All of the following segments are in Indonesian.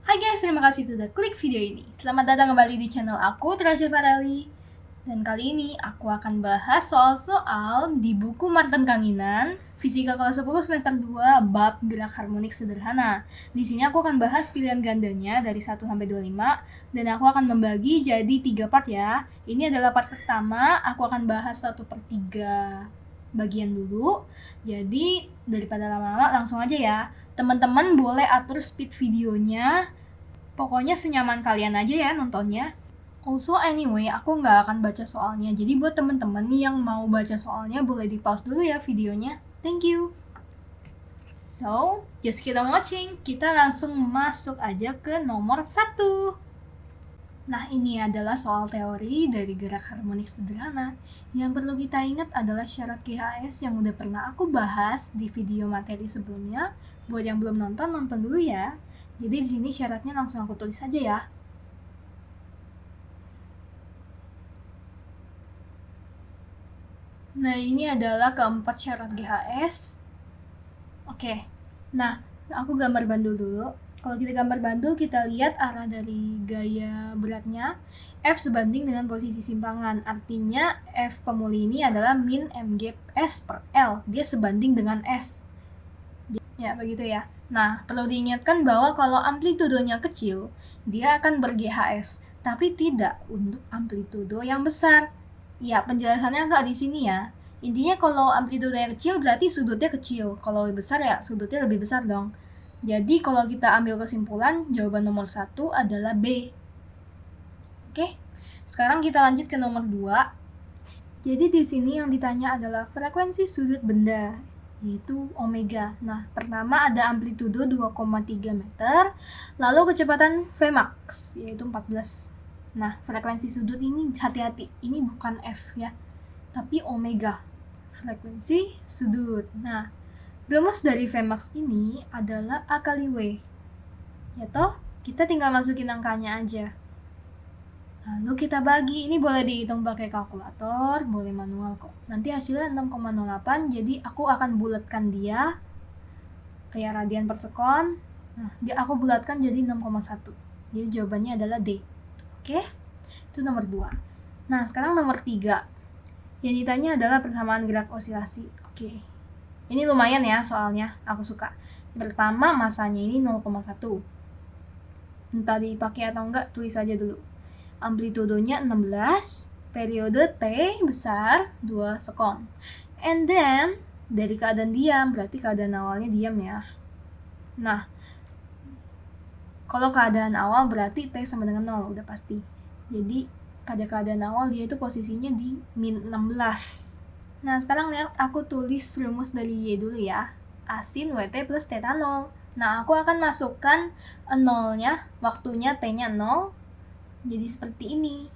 Hai guys, terima kasih sudah klik video ini. Selamat datang kembali di channel aku, Trasya Farali. Dan kali ini aku akan bahas soal-soal di buku Martin Kanginan, Fisika kelas 10 semester 2, bab gerak harmonik sederhana. Di sini aku akan bahas pilihan gandanya dari 1 sampai 25 dan aku akan membagi jadi 3 part ya. Ini adalah part pertama, aku akan bahas 1/3 bagian dulu. Jadi daripada lama-lama langsung aja ya. Teman-teman boleh atur speed videonya. Pokoknya senyaman kalian aja ya nontonnya. Also anyway, aku nggak akan baca soalnya. Jadi buat temen-temen yang mau baca soalnya boleh di pause dulu ya videonya. Thank you. So, just keep on watching. Kita langsung masuk aja ke nomor 1. Nah, ini adalah soal teori dari gerak harmonik sederhana. Yang perlu kita ingat adalah syarat GHS yang udah pernah aku bahas di video materi sebelumnya. Buat yang belum nonton, nonton dulu ya. Jadi di sini syaratnya langsung aku tulis aja ya. Nah, ini adalah keempat syarat GHS. Oke. Nah, aku gambar bandul dulu. Kalau kita gambar bandul, kita lihat arah dari gaya beratnya F sebanding dengan posisi simpangan. Artinya F pemuli ini adalah min mg S per L. Dia sebanding dengan S. Ya, begitu ya. Nah, perlu diingatkan bahwa kalau amplitudonya kecil, dia akan ber-GHS, tapi tidak untuk amplitudo yang besar. Ya, penjelasannya nggak di sini ya. Intinya kalau amplitudonya kecil berarti sudutnya kecil. Kalau besar ya sudutnya lebih besar dong. Jadi kalau kita ambil kesimpulan, jawaban nomor 1 adalah B. Oke, sekarang kita lanjut ke nomor 2. Jadi di sini yang ditanya adalah frekuensi sudut benda, yaitu omega. Nah, pertama ada amplitudo 2,3 meter, lalu kecepatan Vmax, yaitu 14. Nah, frekuensi sudut ini hati-hati, ini bukan F ya, tapi omega, frekuensi sudut. Nah, rumus dari Vmax ini adalah A kali W, ya toh? Kita tinggal masukin angkanya aja. Lalu kita bagi, ini boleh dihitung pakai kalkulator, boleh manual kok. Nanti hasilnya 6,08, jadi aku akan bulatkan dia kayak radian per sekon. Nah, aku bulatkan jadi 6,1. Jadi jawabannya adalah D. Oke? Itu nomor 2. Nah, sekarang nomor 3. Yang ditanya adalah persamaan gerak osilasi. Oke. Ini lumayan ya soalnya, aku suka. Pertama, masanya ini 0,1. Entah dipakai atau enggak, tulis aja dulu. Amplitudonya 16, periode T besar 2 sekon. And then, dari keadaan diam, berarti keadaan awalnya diam ya. Nah, kalau keadaan awal berarti T sama dengan 0, udah pasti. Jadi, pada keadaan awal dia itu posisinya di min 16. Nah, sekarang lihat aku tulis rumus dari Y dulu ya. A sin WT plus theta 0. Nah, aku akan masukkan 0-nya, waktunya T-nya 0, jadi seperti ini.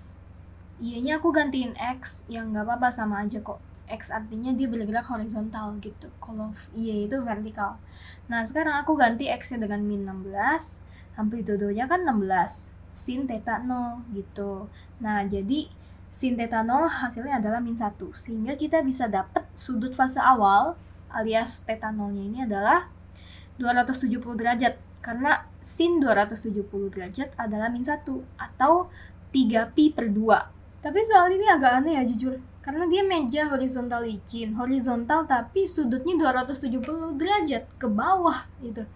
Y-nya aku gantiin X, yang nggak apa-apa sama aja kok. X artinya dia bergerak horizontal gitu. Kalau Y itu vertikal. Nah, sekarang aku ganti X-nya dengan min 16. Amplitudonya kan 16. Sin theta 0 gitu. Nah, jadi sin theta 0 hasilnya adalah min 1. Sehingga kita bisa dapat sudut fase awal alias theta 0-nya ini adalah 270 derajat. Karena sin 270 derajat adalah min 1 atau 3pi per 2. Tapi soal ini agak aneh ya jujur. Karena dia meja horizontal licin. Horizontal tapi sudutnya 270 derajat ke bawah gitu.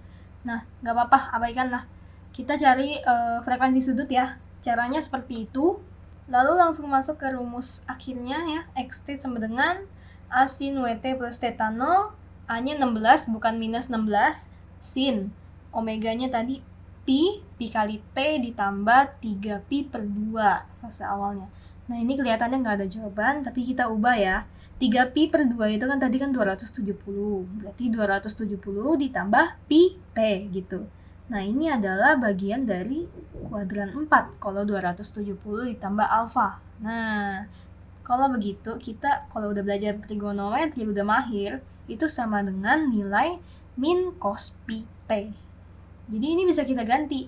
Nah, gak apa-apa, abaikanlah. Kita cari frekuensi sudut ya. Caranya seperti itu. Lalu langsung masuk ke rumus akhirnya ya. XT sama dengan A sin WT plus theta 0. A-nya 16 bukan minus 16. Sin omeganya tadi pi kali T ditambah 3pi per 2 fase awalnya. Nah, ini kelihatannya nggak ada jawaban, tapi kita ubah ya. 3pi per 2 itu kan tadi kan 270. Berarti 270 ditambah pi T gitu. Nah, ini adalah bagian dari kuadran 4 kalau 270 ditambah alfa. Nah, kalau begitu kita kalau udah belajar trigonometri, udah mahir, itu sama dengan nilai min cos pi T. Jadi ini bisa kita ganti.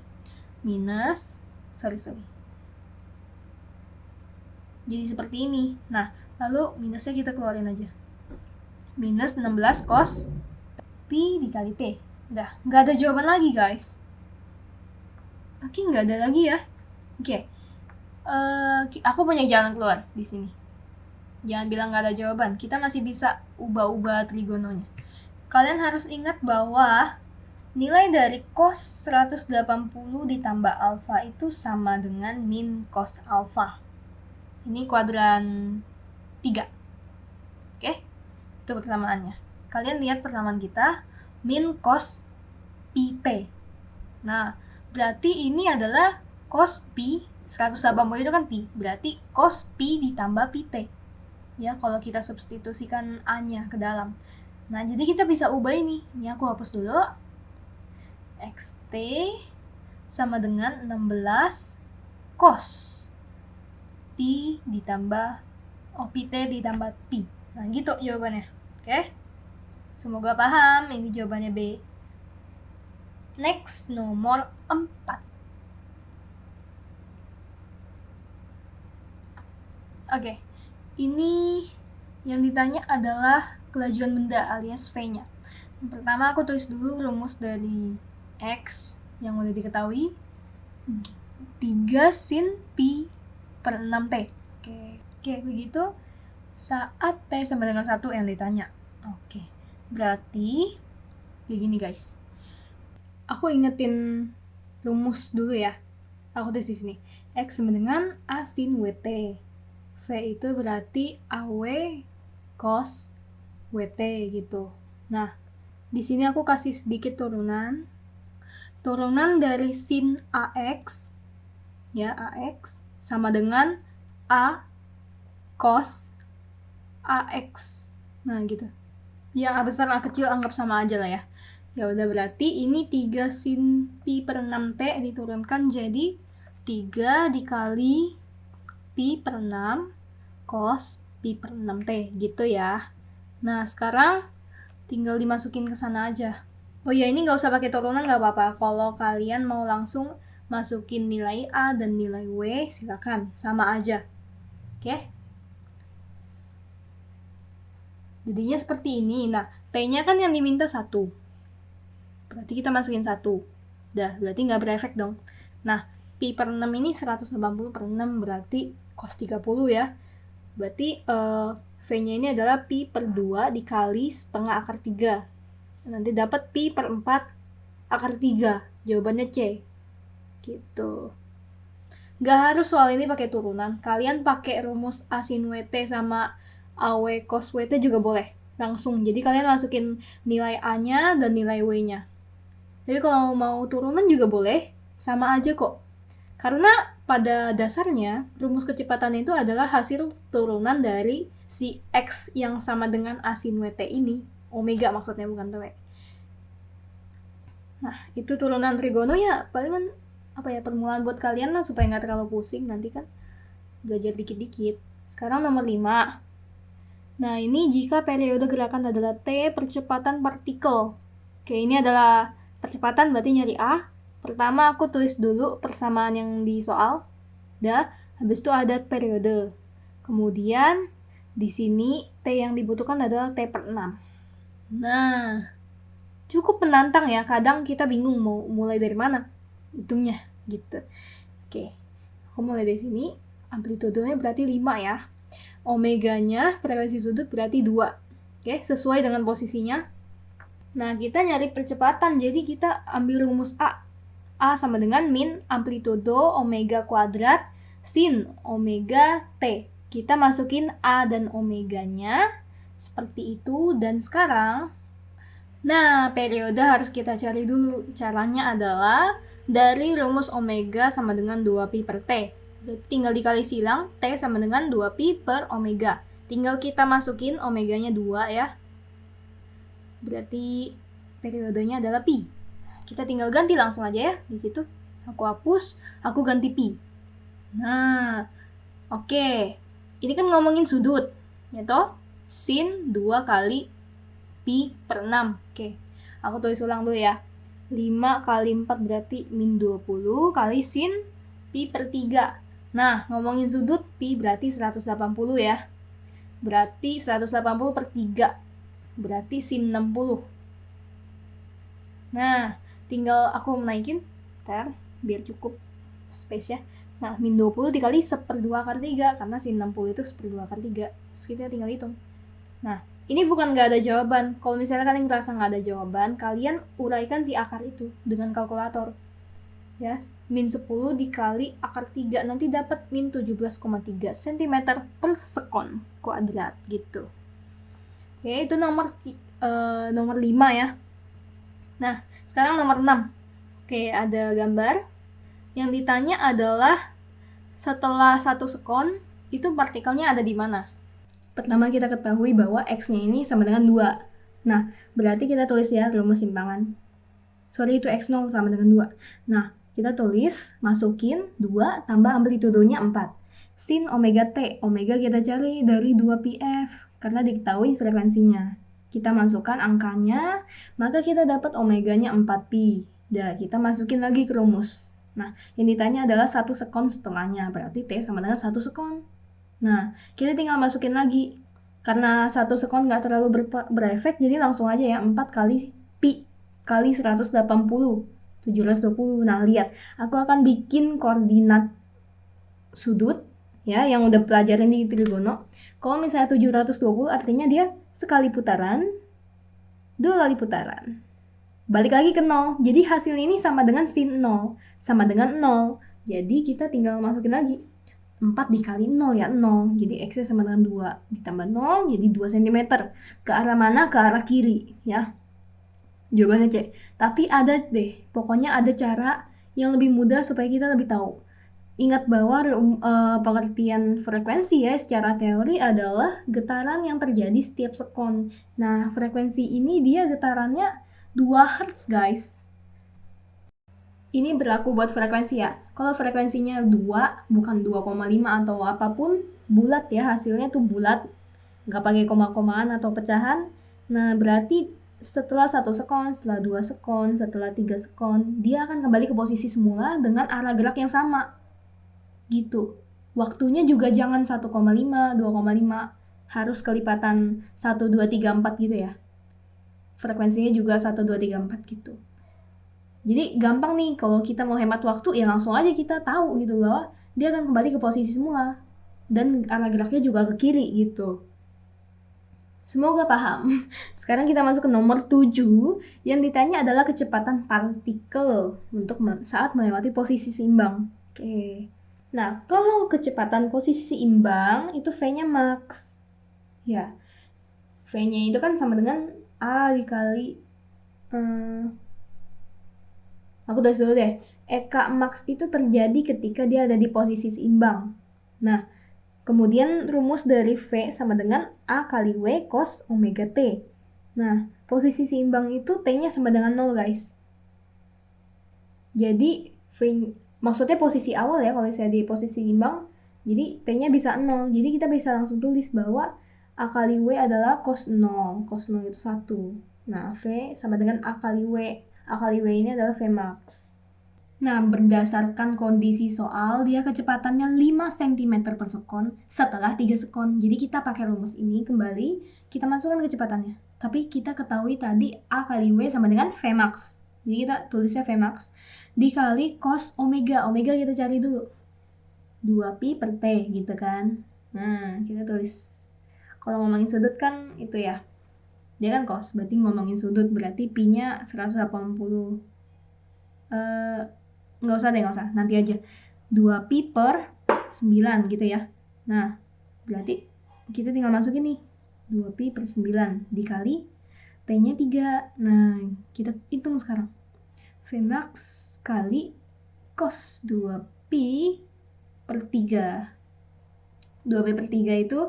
Minus, jadi seperti ini. Nah, lalu minusnya kita keluarin aja. Minus 16 cos pi dikali T. Udah, nggak ada jawaban lagi guys. Oke, nggak ada lagi ya. Oke. Aku punya jalan keluar di sini. Jangan bilang nggak ada jawaban. Kita masih bisa ubah-ubah trigononya. Kalian harus ingat bahwa nilai dari cos 180 ditambah alfa itu sama dengan min cos alfa. Ini kuadran 3. Oke? Itu persamaannya. Kalian lihat persamaan kita, min cos pi t. Nah, berarti ini adalah cos pi, 180 itu kan pi, berarti cos pi ditambah pi t. Ya, kalau kita substitusikan A-nya ke dalam. Nah, jadi kita bisa ubah ini. Ini aku hapus dulu. XT sama dengan 16 cos pi ditambah pi t ditambah pi. Nah, gitu jawabannya. Oke? Semoga paham. Ini jawabannya B. Next, nomor 4. Oke. Ini yang ditanya adalah kelajuan benda alias V-nya. Pertama aku tulis dulu rumus dari X yang udah diketahui. 3 sin pi per 6T. Oke, begitu. Saat T sama dengan 1 yang ditanya. Oke, berarti kayak gini guys. Aku ingetin rumus dulu ya. Aku tulis di sini. X sama dengan A sin WT. V itu berarti AW cos WT gitu. Nah, di sini aku kasih sedikit turunan. Turunan dari sin AX ya, AX sama dengan A cos AX. Nah, gitu. Yang A besar A kecil anggap sama aja lah ya. Ya udah, berarti ini 3 sin pi per 6T diturunkan jadi 3 dikali pi per 6 cos pi per 6T gitu ya. Nah, sekarang tinggal dimasukin ke sana aja. Oh ya, ini nggak usah pakai turunan, nggak apa-apa. Kalau kalian mau langsung masukin nilai A dan nilai W, silakan. Sama aja. Oke? Jadinya seperti ini. Nah, T-nya kan yang diminta 1. Berarti kita masukin 1. Udah, berarti nggak berefek dong. Nah, pi per 6 ini 180 per 6, berarti cos 30 ya. Berarti V-nya ini adalah pi per 2 dikali setengah akar 3. Nanti dapat pi per 4 akar 3. Jawabannya C. Gitu. Gak harus soal ini pakai turunan. Kalian pakai rumus A sin WT sama AW cos WT juga boleh. Langsung. Jadi kalian masukin nilai A-nya dan nilai W-nya. Jadi kalau mau turunan juga boleh. Sama aja kok. Karena pada dasarnya, rumus kecepatan itu adalah hasil turunan dari si X yang sama dengan A sin WT ini. Omega maksudnya, bukan W. Nah, itu turunan trigono ya, palingan permulaan buat kalian lah supaya nggak terlalu pusing nanti kan belajar dikit-dikit. Sekarang nomor 5. Nah, ini jika periode gerakan adalah T percepatan partikel. Oke, ini adalah percepatan, berarti nyari A. Pertama aku tulis dulu persamaan yang di soal. Habis itu ada periode. Kemudian di sini T yang dibutuhkan adalah T per 6. Nah, cukup menantang ya. Kadang kita bingung mau mulai dari mana hitungnya gitu. Oke, aku mulai dari sini. Amplitudenya berarti 5 ya. Omeganya, frekuensi sudut berarti 2. Oke, sesuai dengan posisinya. Nah, kita nyari percepatan. Jadi kita ambil rumus A. A sama dengan min amplitudo omega kuadrat sin omega T. Kita masukin A dan omeganya seperti itu. Dan sekarang, nah, periode harus kita cari dulu. Caranya adalah dari rumus omega sama dengan 2pi per T. Tinggal dikali silang, T sama dengan 2pi per omega. Tinggal kita masukin omeganya 2 ya. Berarti periodenya adalah pi. Kita tinggal ganti langsung aja ya di situ. Aku hapus, aku ganti pi. Nah, oke. Ini kan ngomongin sudut, ya toh? Sin 2 kali pi per 6. Oke. Aku tulis ulang dulu ya. 5 kali 4 berarti min 20 kali sin pi per 3. Nah, ngomongin sudut, pi berarti 180 ya. Berarti 180 per 3. Berarti sin 60. Nah, tinggal aku naikin. Bentar. biar cukup space ya. Nah, min 20 dikali 1/2 akar 3, karena sin 60 itu 1/2 akar 3. Terus kita tinggal hitung. Nah, ini bukan nggak ada jawaban. Kalau misalnya kalian ngerasa nggak ada jawaban, kalian uraikan si akar itu dengan kalkulator. Ya, min 10 dikali akar 3, nanti dapat min 17,3 cm per sekon kuadrat gitu. Oke, itu nomor 5 ya. Nah, sekarang nomor 6. Oke, ada gambar. Yang ditanya adalah setelah 1 sekon, itu partikelnya ada di mana? Pertama kita ketahui bahwa X-nya ini sama dengan 2. Nah, berarti kita tulis ya rumus simpangan. Sorry, itu X0 sama dengan 2. Nah, kita tulis, masukin 2 tambah amplitudenya 4. Sin omega T, omega kita cari dari 2πf, karena diketahui frekuensinya. Kita masukkan angkanya, maka kita dapat omeganya 4pi. Dah, kita masukin lagi ke rumus. Nah, yang ditanya adalah 1 sekon setelahnya, berarti T sama dengan 1 sekon. Nah, kita tinggal masukin lagi. Karena 1 sekon nggak terlalu berefek, jadi langsung aja ya, 4 kali pi kali 180, 720. Nah, lihat, aku akan bikin koordinat sudut, ya, yang udah pelajarin di trigono. Kalau misalnya 720, artinya dia sekali putaran, 2 kali putaran. Balik lagi ke 0, jadi hasil ini sama dengan sin 0, sama dengan 0. Jadi kita tinggal masukin lagi. 4 dikali 0 ya, 0. Jadi X-nya sama dengan 2. Ditambah 0, jadi 2 cm. Ke arah mana? Ke arah kiri, ya. Jawabannya C. Tapi ada deh, pokoknya ada cara yang lebih mudah supaya kita lebih tahu. Ingat bahwa pengertian frekuensi ya secara teori adalah getaran yang terjadi setiap sekon. Nah, frekuensi ini dia getarannya 2 Hz, guys. Ini berlaku buat frekuensi ya. Kalau frekuensinya 2, bukan 2,5 atau apapun, bulat ya, hasilnya tuh bulat. Nggak pakai koma-komaan atau pecahan. Nah, berarti setelah 1 sekon, setelah 2 sekon, setelah 3 sekon, dia akan kembali ke posisi semula dengan arah gerak yang sama. Gitu. Waktunya juga jangan 1,5, 2,5. Harus kelipatan 1, 2, 3, 4 gitu ya. Frekuensinya juga 1, 2, 3, 4 gitu. Jadi gampang nih, kalau kita mau hemat waktu, ya langsung aja kita tahu gitu bahwa dia akan kembali ke posisi semula. Dan arah geraknya juga ke kiri gitu. Semoga paham. Sekarang kita masuk ke nomor 7. Yang ditanya adalah kecepatan partikel untuk saat melewati posisi seimbang. Oke. Nah, kalau kecepatan posisi seimbang, itu V-nya max. Ya, V-nya itu kan sama dengan A dikali... aku tulis dulu deh. EK max itu terjadi ketika dia ada di posisi seimbang. Nah, kemudian rumus dari V sama dengan A kali W cos omega T. Nah, posisi seimbang itu T-nya sama dengan 0, guys. Jadi, maksudnya posisi awal ya, kalau saya di posisi seimbang, jadi T-nya bisa 0. Jadi kita bisa langsung tulis bahwa A kali W adalah cos 0. Cos 0 itu 1. Nah, V sama dengan A kali W. A kali W ini adalah V max. Nah, berdasarkan kondisi soal, dia kecepatannya 5 cm per sekon setelah 3 sekon. Jadi kita pakai rumus ini kembali, kita masukkan kecepatannya. Tapi kita ketahui tadi A kali W sama dengan V max. Jadi kita tulisnya V max dikali cos omega. Omega kita cari dulu. 2pi per T gitu kan. Nah, kita tulis. Kalau ngomongin sudut kan itu ya. Dia kan cos, berarti ngomongin sudut, berarti pi-nya 180. Nggak usah, nanti aja. 2pi per 9 gitu ya. Nah, berarti kita tinggal masukin nih. 2pi per 9 dikali T-nya 3. Nah, kita hitung sekarang. V max kali cos 2pi per 3. 2pi per 3 itu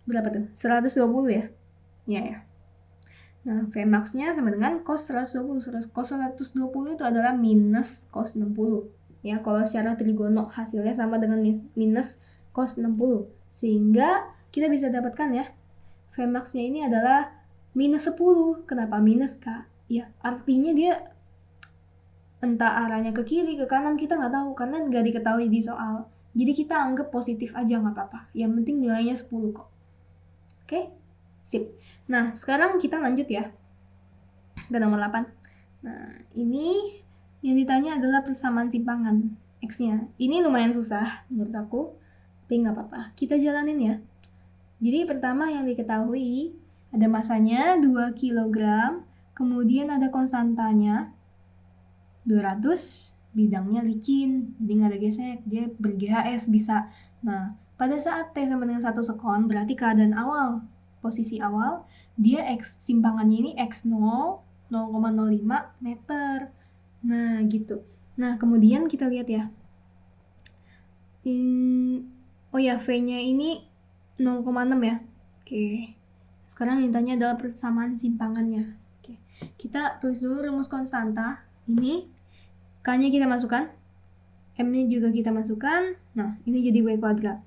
berapa tuh? 120 ya? Ya. Nah, V max-nya sama dengan cos 120. Cos 120 itu adalah minus cos 60. Ya, kalau secara trigono hasilnya sama dengan minus cos 60. Sehingga kita bisa dapatkan ya, V max-nya ini adalah minus 10. Kenapa minus, Kak? Ya, artinya dia entah arahnya ke kiri, ke kanan, kita nggak tahu. Karena nggak diketahui di soal. Jadi kita anggap positif aja, nggak apa-apa. Yang penting nilainya 10 kok. Oke? Sip. Nah, sekarang kita lanjut ya ke nomor 8. Nah, ini Yang ditanya adalah persamaan simpangan X-nya. Ini lumayan susah menurut aku, tapi nggak apa-apa. Kita jalanin ya. Jadi pertama yang diketahui, ada masanya 2 kg, kemudian ada konstantanya 200, bidangnya licin, jadi nggak ada gesek, dia ber-GHS bisa. Nah, pada saat T sama dengan 1 sekon, berarti keadaan awal, posisi awal, dia X, simpangannya ini X0, 0,05 meter. Nah, gitu. Nah, kemudian kita lihat ya. Oh ya, V-nya ini 0,6 ya. Oke. Sekarang yang ditanya adalah persamaan simpangannya. Oke. Kita tulis dulu rumus konstanta. Ini K-nya kita masukkan. M-nya juga kita masukkan. Nah, ini jadi W kuadrat.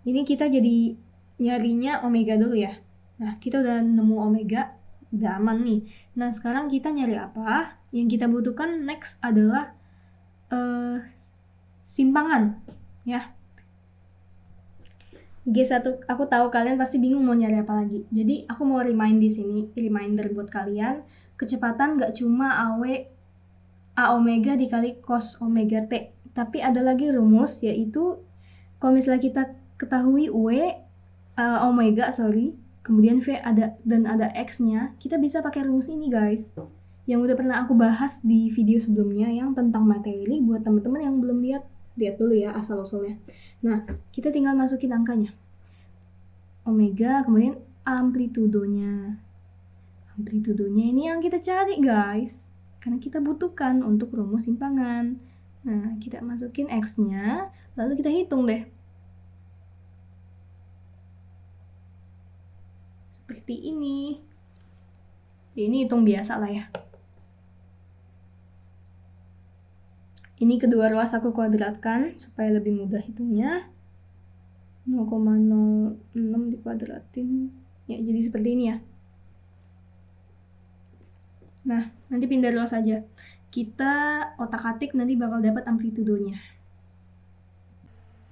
Ini kita jadi nyarinya omega dulu ya. Nah, kita udah nemu omega. Udah aman nih. Nah, sekarang kita nyari apa? Yang kita butuhkan next adalah simpangan. Ya. G1, aku tahu kalian pasti bingung mau nyari apa lagi. Jadi aku mau reminder buat kalian, kecepatan nggak cuma A omega dikali cos omega T, tapi ada lagi rumus, yaitu kalau misalnya kita ketahui omega, kemudian V dan ada X-nya, kita bisa pakai rumus ini guys, yang udah pernah aku bahas di video sebelumnya yang tentang materi. Buat teman-teman yang belum lihat dulu ya asal-usulnya. Nah, kita tinggal masukin angkanya. Omega, kemudian amplitudonya. Amplitudonya ini yang kita cari guys, karena kita butuhkan untuk rumus simpangan. Nah, kita masukin X-nya, lalu kita hitung deh. Seperti ini. Ini hitung biasa lah ya. Ini kedua ruas aku kuadratkan supaya lebih mudah hitungnya. 0,06 dikuadratin. Ya, jadi seperti ini ya. Nah, nanti pindah ruas aja. Kita otak-atik nanti bakal dapat amplitudonya.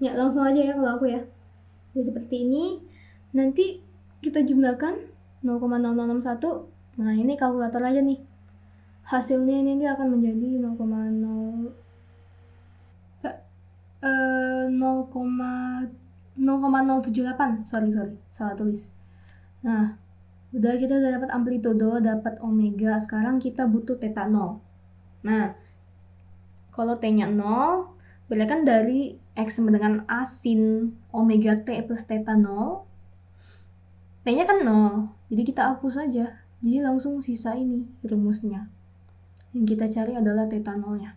Ya, langsung aja ya kalau aku ya. Jadi seperti ini. Nanti kita jumlahkan 0,0061. Nah, ini kalkulator aja nih. Hasilnya ini akan menjadi 0,078. Sorry, salah tulis. Nah, udah kita udah dapat amplitudo, dapat omega. Sekarang kita butuh theta 0. Nah, kalau T-nya 0, berarti kan dari X sama dengan A sin omega T plus theta 0. T-nya kan 0, jadi kita hapus aja. Jadi langsung sisa ini rumusnya. Yang kita cari adalah theta 0-nya.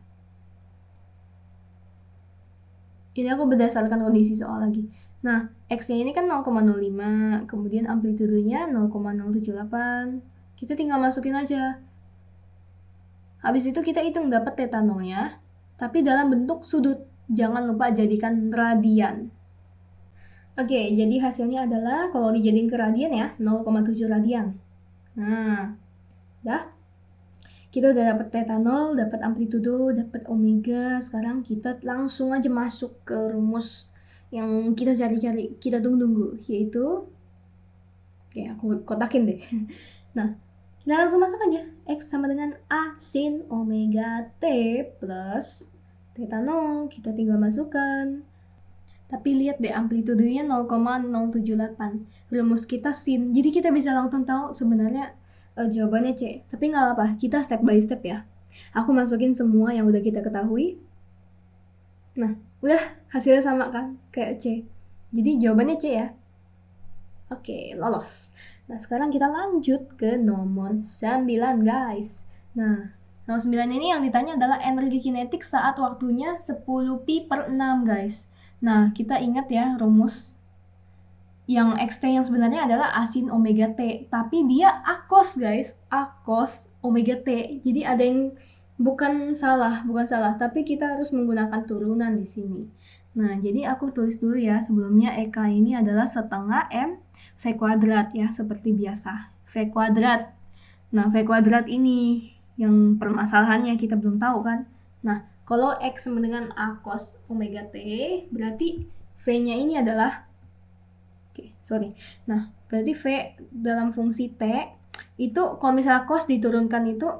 Ini aku berdasarkan kondisi soal lagi. Nah, X-nya ini kan 0,05, kemudian amplitudonya 0,078. Kita tinggal masukin aja. Habis itu kita hitung dapat theta 0-nya, tapi dalam bentuk sudut. Jangan lupa jadikan radian. Oke, jadi hasilnya adalah kalau dijadiin ke radian ya, 0,7 radian. Nah, dah. Kita udah dapat theta 0, dapat amplitudo, dapat omega. Sekarang kita langsung aja masuk ke rumus yang kita cari-cari, kita tunggu-tunggu, yaitu aku kotakin deh. Nah, kita langsung masuk aja. X sama dengan A sin omega T plus theta 0. Kita tinggal masukkan. Tapi lihat deh amplitudonya 0,078. Rumus kita sin. Jadi kita bisa langsung tahu sebenarnya jawabannya C. Tapi nggak apa-apa, kita step by step ya. Aku masukin semua yang udah kita ketahui. Nah, udah hasilnya sama kan kayak C. Jadi jawabannya C ya. Oke, lolos. Nah, sekarang kita lanjut ke nomor 9 guys. Nah, nomor 9 ini yang ditanya adalah energi kinetik saat waktunya 10 pi per 6 guys. Nah, kita ingat ya rumus yang XT yang sebenarnya adalah A sin omega T, tapi dia akos guys, akos omega T. Jadi ada yang bukan salah, tapi kita harus menggunakan turunan di sini. Nah, jadi aku tulis dulu ya, sebelumnya EK ini adalah setengah M V kuadrat ya, seperti biasa. V kuadrat. Nah, V kuadrat ini yang permasalahannya kita belum tahu kan. Nah, kalau X sama dengan A cos omega T, berarti V-nya ini adalah Nah, berarti V dalam fungsi T itu kalau misalnya cos diturunkan itu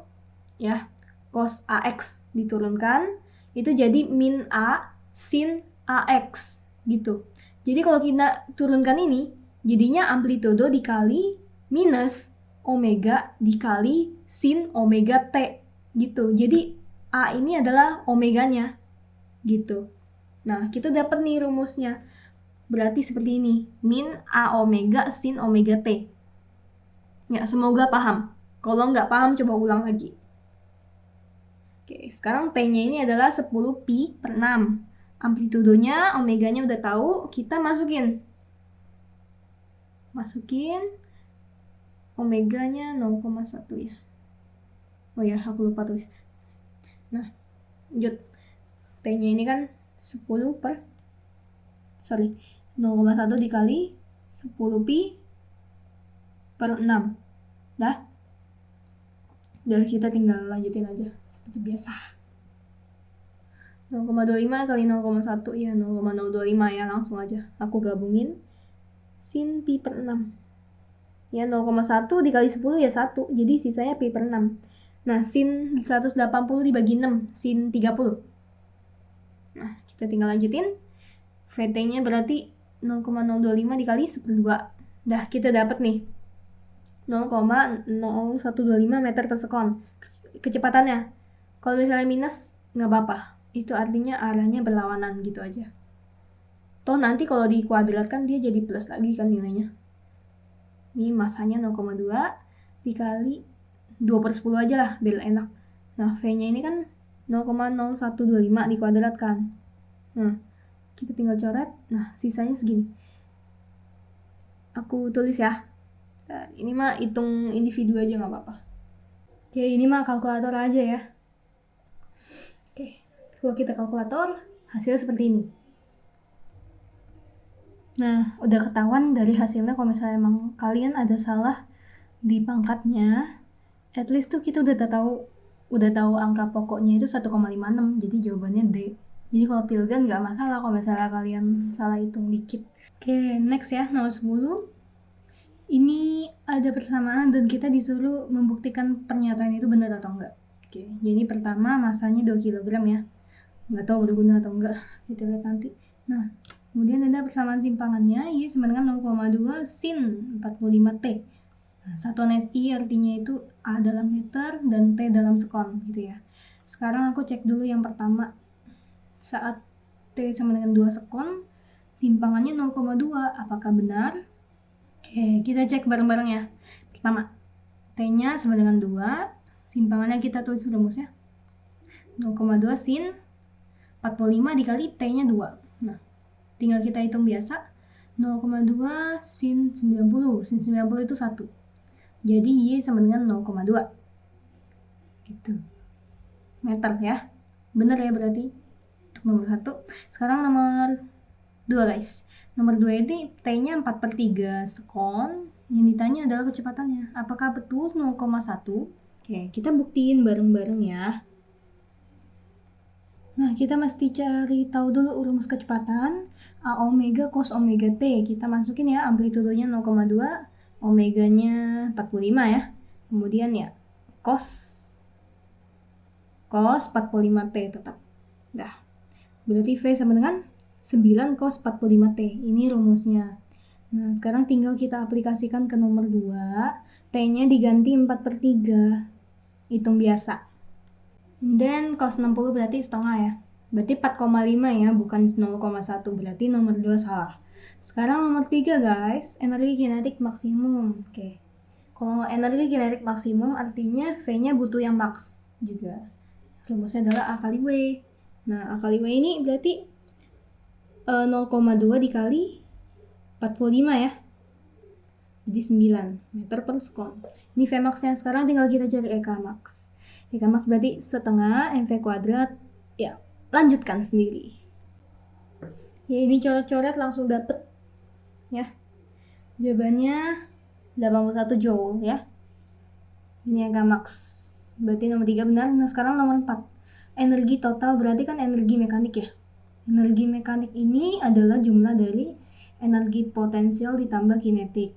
ya cos AX diturunkan, itu jadi min A sin AX gitu. Jadi kalau kita turunkan ini, jadinya amplitudo dikali minus omega dikali sin omega T gitu. Jadi A ini adalah omeganya gitu. Nah, kita dapat nih rumusnya. Berarti seperti ini, min A omega sin omega T. Ya, semoga paham. Kalau nggak paham, coba ulang lagi. Oke, sekarang T-nya ini adalah 10 pi per 6. Amplitudonya, omeganya udah tahu, kita masukin. Omeganya 0,1 ya. Oh ya, aku lupa tulis. Nah, lanjut. T-nya ini kan 0,1 dikali 10 pi per 6. Dah kita tinggal lanjutin aja seperti biasa. 0,25 kali 0,1 ya 0,025 ya, langsung aja aku gabungin sin pi per 6 ya, 0,1 dikali 10 ya 1, jadi sisanya pi per 6. Nah, sin 180 dibagi 6 sin 30. Nah, kita tinggal lanjutin. VT nya berarti 0,025 dikali 1/2. Dah, kita dapat nih 0,0125 meter per sekon kecepatannya. Kalau misalnya minus nggak apa-apa, itu artinya arahnya berlawanan gitu aja. Toh nanti kalau dikuadratkan dia jadi plus lagi kan nilainya. Ini masanya 0,2 dikali 2/10 aja lah biar enak. Nah, V nya ini kan 0,0125 dikuadratkan. Nah, kita tinggal coret. Nah, sisanya segini. Aku tulis ya. Nah, ini mah hitung individu aja nggak apa-apa. Oke, ini mah kalkulator aja ya. Oke, kalau kita kalkulator, hasilnya seperti ini. Nah, udah ketahuan dari hasilnya kalau misalnya emang kalian ada salah di pangkatnya, at least tuh kita udah tahu angka pokoknya itu 1,56, jadi jawabannya D. Jadi kalau Pilgan nggak masalah kalau misalnya kalian salah hitung dikit. Oke, next ya, nomor 10. Ini ada persamaan dan kita disuruh membuktikan pernyataan itu benar atau enggak. Oke, jadi pertama masanya 2 kg ya. Nggak tahu berguna atau enggak, kita lihat nanti. Nah, kemudian ada persamaan simpangannya, Y sama dengan 0,2 sin 45T. Nah, satuan SI artinya itu A dalam meter dan T dalam sekon gitu ya. Sekarang aku cek dulu yang pertama. Saat T sama dengan 2 sekon, simpangannya 0,2. Apakah benar? Oke, kita cek bareng-bareng ya. Pertama, T-nya sama dengan 2, simpangannya kita tulis rumusnya. 0,2 sin 45 dikali T-nya 2. Nah, tinggal kita hitung biasa. 0,2 sin 90. Sin 90 itu 1. Jadi Y sama dengan 0,2. Gitu. Meter ya. Bener ya berarti. Untuk nomor 1. Sekarang nomor 2 guys. Nomor 2 ini T-nya 4/3 sekon. Yang ditanya adalah kecepatannya. Apakah betul 0,1? Oke, kita buktiin bareng-bareng ya. Nah, kita mesti cari tahu dulu rumus kecepatan. A omega cos omega T. Kita masukin ya, amplitudonya 0,2, omeganya 45 ya. Kemudian ya, cos 45T tetap. Nah, berarti V sama dengan 9 cos 45T. Ini rumusnya. Nah, sekarang tinggal kita aplikasikan ke nomor 2. T-nya diganti 4/3. Hitung biasa. Dan cos 60 berarti setengah ya. Berarti 4,5 ya, bukan 0,1. Berarti nomor 2 salah. Sekarang nomor 3 guys, energi kinetik maksimum. Oke. Kalau energi kinetik maksimum artinya V-nya butuh yang max juga. Rumusnya adalah A kali W. Nah, A kali W ini berarti 0,2 dikali 45 ya. Jadi 9 meter per sekon. Ini Vmax-nya. Sekarang tinggal kita cari EK max. EK max berarti setengah mv kuadrat. Ya, lanjutkan sendiri. Ya, ini coret-coret langsung dapet ya. Jawabannya 81 joule ya. Ini EK max. Berarti nomor 3 benar. Nah, sekarang nomor 4. Energi total berarti kan energi mekanik ya. Energi mekanik ini adalah jumlah dari energi potensial ditambah kinetik.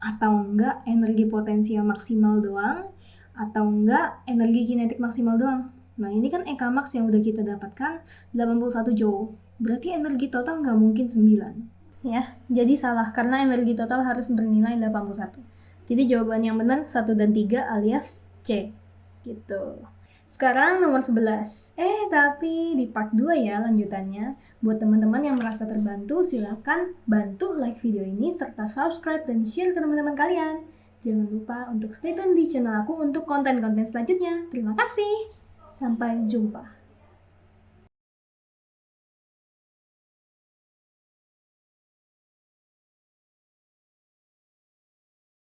Atau enggak energi potensial maksimal doang, atau enggak energi kinetik maksimal doang. Nah, ini kan EK max yang udah kita dapatkan 81 joule. Berarti energi total nggak mungkin 9. Ya, jadi salah karena energi total harus bernilai 81. Jadi jawaban yang benar 1 dan 3 alias C. Gitu. Sekarang nomor 11. Tapi di part 2 ya lanjutannya. Buat teman-teman yang merasa terbantu, silakan bantu like video ini serta subscribe dan share ke teman-teman kalian. Jangan lupa untuk stay tune di channel aku untuk konten-konten selanjutnya. Terima kasih. Sampai jumpa.